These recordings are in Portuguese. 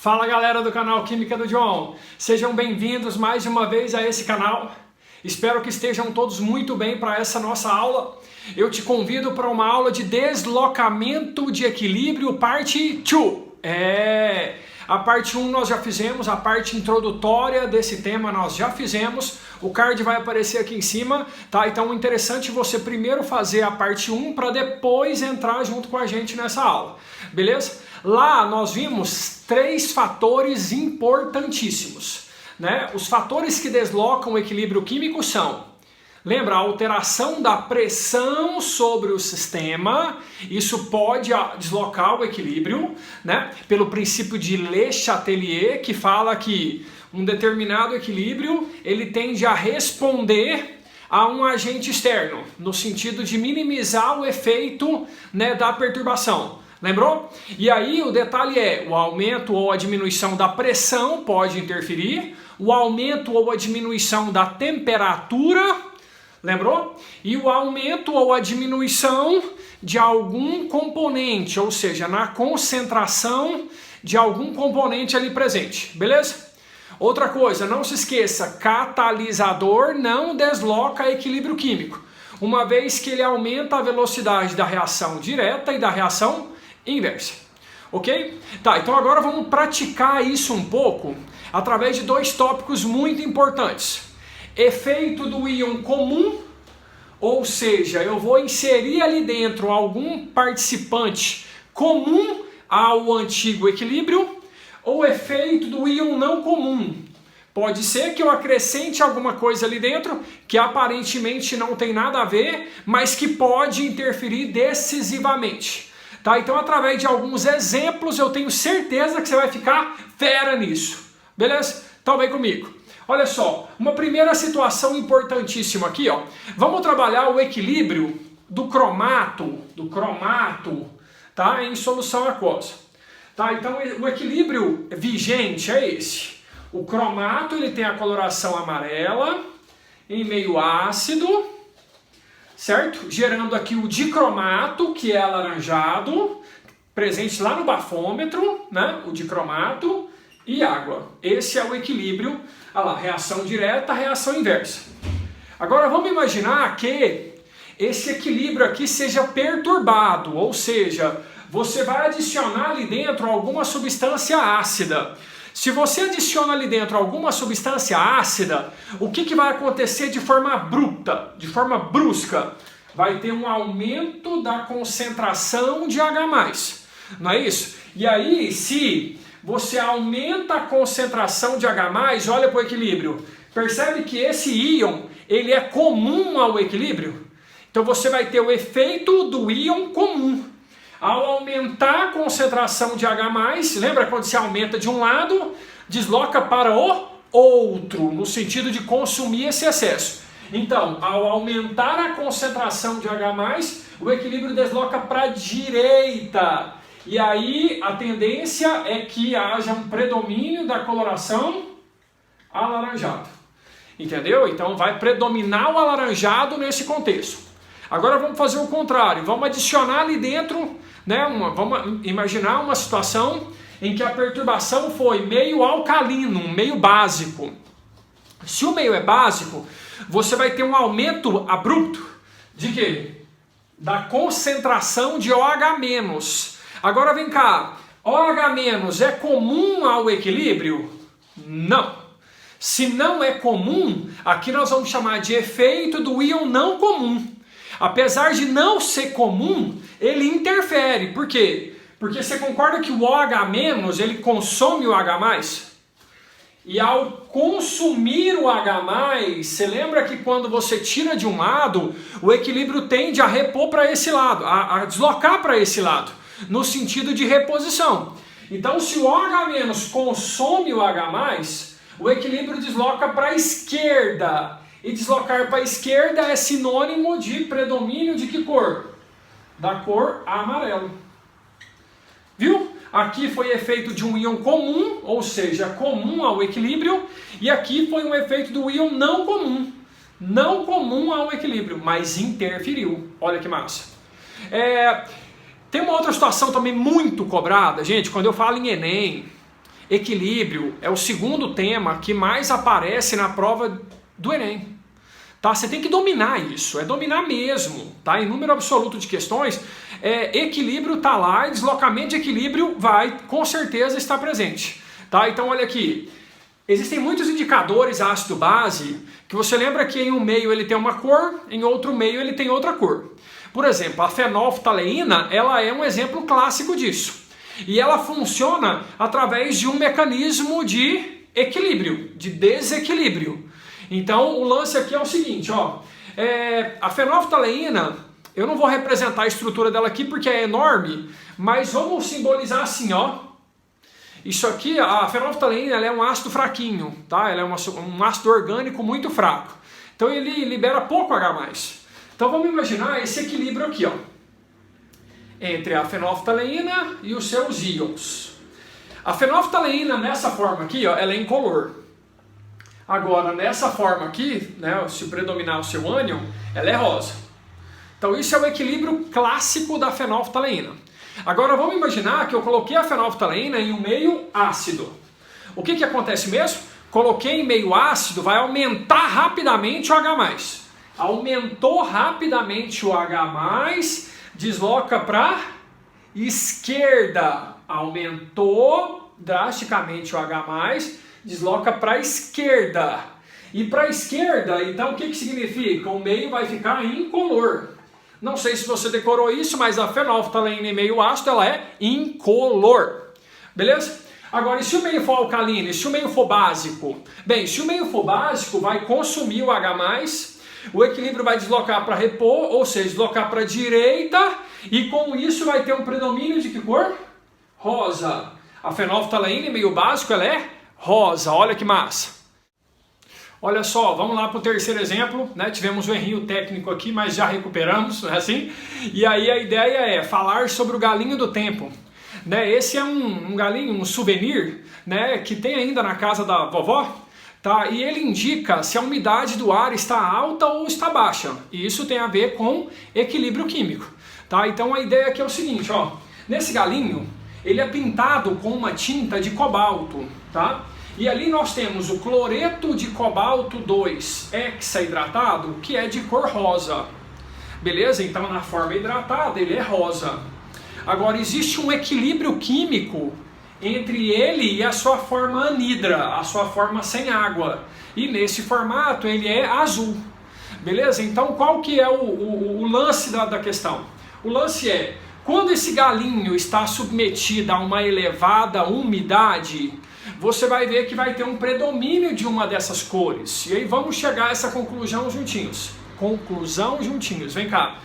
Fala galera do canal Química do John, sejam bem-vindos mais uma vez a esse canal. Espero que estejam todos muito bem para essa nossa aula. Eu te convido para uma aula de deslocamento de equilíbrio, parte 2. A parte 1 nós já fizemos, a parte introdutória desse tema nós já fizemos. O card vai aparecer aqui em cima, tá? Então é interessante você primeiro fazer a parte 1 para depois entrar junto com a gente nessa aula, beleza? Lá nós vimos 3 fatores importantíssimos, né? Os fatores que deslocam o equilíbrio químico são, lembra, a alteração da pressão sobre o sistema, isso pode deslocar o equilíbrio, né? Pelo princípio de Le Chatelier, que fala que um determinado equilíbrio ele tende a responder a um agente externo, no sentido de minimizar o efeito, né, da perturbação. Lembrou? E aí o detalhe é, o aumento ou a diminuição da pressão pode interferir, o aumento ou a diminuição da temperatura, lembrou? E o aumento ou a diminuição de algum componente, ou seja, na concentração de algum componente ali presente, beleza? Outra coisa, não se esqueça, catalisador não desloca equilíbrio químico, uma vez que ele aumenta a velocidade da reação direta e da reação inversa, ok? Tá, então agora vamos praticar isso um pouco através de 2 tópicos muito importantes. Efeito do íon comum, ou seja, eu vou inserir ali dentro algum participante comum ao antigo equilíbrio, ou efeito do íon não comum. Pode ser que eu acrescente alguma coisa ali dentro que aparentemente não tem nada a ver, mas que pode interferir decisivamente. Tá? Então, através de alguns exemplos, eu tenho certeza que você vai ficar fera nisso. Beleza? Então, vem comigo. Olha só, uma primeira situação importantíssima aqui, ó. Vamos trabalhar o equilíbrio do cromato, tá? Em solução aquosa. Tá? Então, o equilíbrio vigente é esse. O cromato ele tem a coloração amarela em meio ácido, certo? Gerando aqui o dicromato, que é alaranjado, presente lá no bafômetro, né? O dicromato e água. Esse é o equilíbrio, olha lá, reação direta, reação inversa. Agora vamos imaginar que esse equilíbrio aqui seja perturbado, ou seja, você vai adicionar ali dentro alguma substância ácida. Se você adiciona ali dentro alguma substância ácida, o que vai acontecer de forma abrupta, de forma brusca? Vai ter um aumento da concentração de H+, não é isso? E aí, se você aumenta a concentração de H+, olha para o equilíbrio, percebe que esse íon, ele é comum ao equilíbrio? Então você vai ter o efeito do íon comum. Ao aumentar a concentração de H+, lembra quando se aumenta de um lado, desloca para o outro, no sentido de consumir esse excesso. Então, ao aumentar a concentração de H+, o equilíbrio desloca para a direita. E aí a tendência é que haja um predomínio da coloração alaranjada. Entendeu? Então vai predominar o alaranjado nesse contexto. Agora vamos fazer o contrário, vamos adicionar ali dentro, né, vamos imaginar uma situação em que a perturbação foi meio alcalino, meio básico. Se o meio é básico, você vai ter um aumento abrupto de quê? Da concentração de OH-. Agora vem cá, OH- é comum ao equilíbrio? Não. Se não é comum, aqui nós vamos chamar de efeito do íon não comum. Apesar de não ser comum, ele interfere. Por quê? Porque você concorda que o OH- ele consome o H+? E ao consumir o H+, você lembra que quando você tira de um lado, o equilíbrio tende a repor para esse lado, a deslocar para esse lado, no sentido de reposição. Então, se o OH- consome o H+, o equilíbrio desloca para a esquerda. E deslocar para a esquerda é sinônimo de predomínio de que cor? Da cor amarelo. Viu? Aqui foi efeito de um íon comum, ou seja, comum ao equilíbrio, e aqui foi um efeito do íon não comum. Não comum ao equilíbrio, mas interferiu. Olha que massa. Tem uma outra situação também muito cobrada, gente, quando eu falo em Enem, equilíbrio é o segundo tema que mais aparece na prova do Enem. Tá? Você tem que dominar isso, é dominar mesmo, tá? Em número absoluto de questões, equilíbrio tá lá e deslocamento de equilíbrio vai com certeza estar presente, tá? Então olha aqui, existem muitos indicadores ácido-base que você lembra que em um meio ele tem uma cor, em outro meio ele tem outra cor. Por exemplo, a fenolftaleína, ela é um exemplo clássico disso. E ela funciona através de um mecanismo de equilíbrio, de desequilíbrio. Então o lance aqui é o seguinte, ó, a fenolftaleína, eu não vou representar a estrutura dela aqui porque é enorme, mas vamos simbolizar assim, ó. Isso aqui, a fenolftaleína, ela é um ácido fraquinho, tá? Ela é um ácido orgânico muito fraco. Então ele libera pouco H+. Então vamos imaginar esse equilíbrio aqui, ó, entre a fenolftaleína e os seus íons. A fenolftaleína nessa forma aqui, ó, ela é incolor. Agora, nessa forma aqui, né, se predominar o seu ânion, ela é rosa. Então isso é o equilíbrio clássico da fenolftaleína. Agora vamos imaginar que eu coloquei a fenolftaleína em um meio ácido. O que acontece mesmo? Coloquei em meio ácido, vai aumentar rapidamente o H+. Aumentou rapidamente o H+, desloca para esquerda. Aumentou drasticamente o H+, desloca para a esquerda. E para a esquerda, então o que significa? O meio vai ficar incolor. Não sei se você decorou isso, mas a fenolftaleína em meio ácido, ela é incolor. Beleza? Agora, e se o meio for alcalino? E se o meio for básico? Bem, se o meio for básico, vai consumir o H+, o equilíbrio vai deslocar para repor, ou seja, deslocar para a direita, e com isso vai ter um predomínio de que cor? Rosa. A fenolftaleína em meio básico, ela é rosa, olha que massa. Olha só, vamos lá para o terceiro exemplo, né? Tivemos um errinho técnico aqui, mas já recuperamos, não é assim? E aí a ideia é falar sobre o galinho do tempo. Né? Esse é um galinho, um souvenir, né? Que tem ainda na casa da vovó, tá? E ele indica se a umidade do ar está alta ou está baixa. E isso tem a ver com equilíbrio químico, tá? Então a ideia aqui é o seguinte, ó. Nesse galinho, ele é pintado com uma tinta de cobalto, tá? E ali nós temos o cloreto de cobalto 2 hexaidratado, que é de cor rosa. Beleza? Então na forma hidratada ele é rosa. Agora existe um equilíbrio químico entre ele e a sua forma anidra, a sua forma sem água. E nesse formato ele é azul. Beleza? Então qual que é o lance da questão? O lance é, quando esse galinho está submetido a uma elevada umidade, você vai ver que vai ter um predomínio de uma dessas cores. E aí vamos chegar a essa conclusão juntinhos. Conclusão juntinhos, vem cá.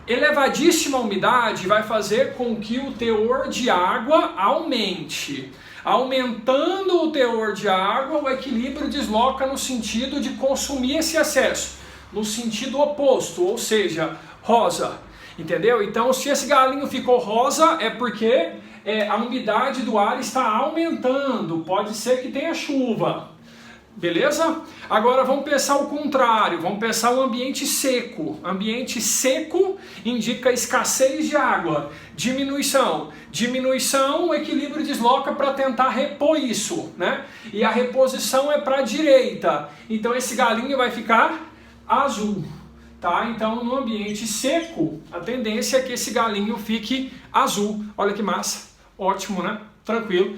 Elevadíssima umidade vai fazer com que o teor de água aumente. Aumentando o teor de água, o equilíbrio desloca no sentido de consumir esse excesso. No sentido oposto, ou seja, rosa. Entendeu? Então, se esse galinho ficou rosa, é porque a umidade do ar está aumentando. Pode ser que tenha chuva. Beleza? Agora vamos pensar o contrário. Vamos pensar o ambiente seco. Ambiente seco indica escassez de água. Diminuição. Diminuição, o equilíbrio desloca para tentar repor isso, né? E a reposição é para a direita. Então esse galinho vai ficar azul. Tá? Então, no ambiente seco, a tendência é que esse galinho fique azul. Olha que massa. Ótimo, né? Tranquilo.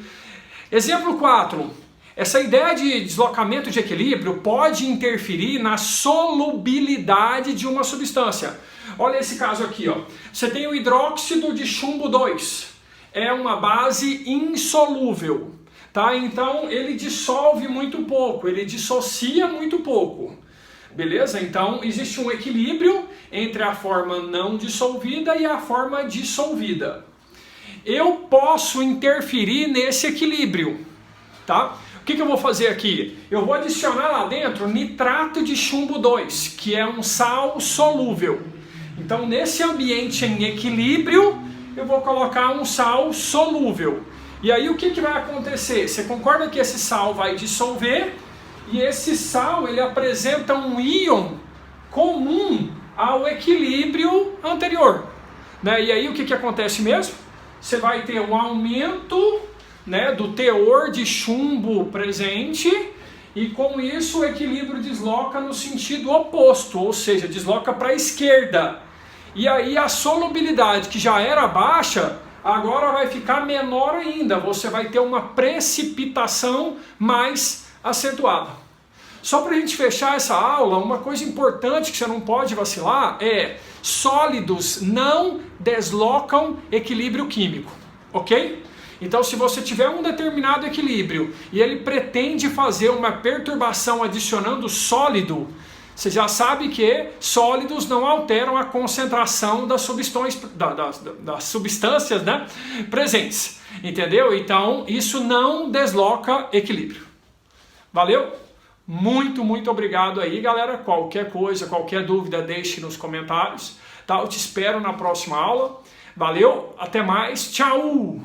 Exemplo 4. Essa ideia de deslocamento de equilíbrio pode interferir na solubilidade de uma substância. Olha esse caso aqui, ó. Você tem o hidróxido de chumbo 2. É uma base insolúvel. Tá? Então, ele dissolve muito pouco. Ele dissocia muito pouco. Beleza? Então existe um equilíbrio entre a forma não dissolvida e a forma dissolvida. Eu posso interferir nesse equilíbrio, tá? O que eu vou fazer aqui? Eu vou adicionar lá dentro nitrato de chumbo 2, que é um sal solúvel. Então nesse ambiente em equilíbrio, eu vou colocar um sal solúvel. E aí o que vai acontecer? Você concorda que esse sal vai dissolver? E esse sal, ele apresenta um íon comum ao equilíbrio anterior. Né? E aí o que acontece mesmo? Você vai ter um aumento né, do teor de chumbo presente, e com isso o equilíbrio desloca no sentido oposto, ou seja, desloca para a esquerda. E aí a solubilidade, que já era baixa, agora vai ficar menor ainda, você vai ter uma precipitação mais acentuada. Só para a gente fechar essa aula, uma coisa importante que você não pode vacilar é: sólidos não deslocam equilíbrio químico, ok? Então, se você tiver um determinado equilíbrio e ele pretende fazer uma perturbação adicionando sólido, você já sabe que sólidos não alteram a concentração das substâncias, né, presentes, entendeu? Então, isso não desloca equilíbrio. Valeu? Muito obrigado aí, galera. Qualquer coisa, qualquer dúvida, deixe nos comentários, tá? Eu te espero na próxima aula. Valeu, até mais, tchau!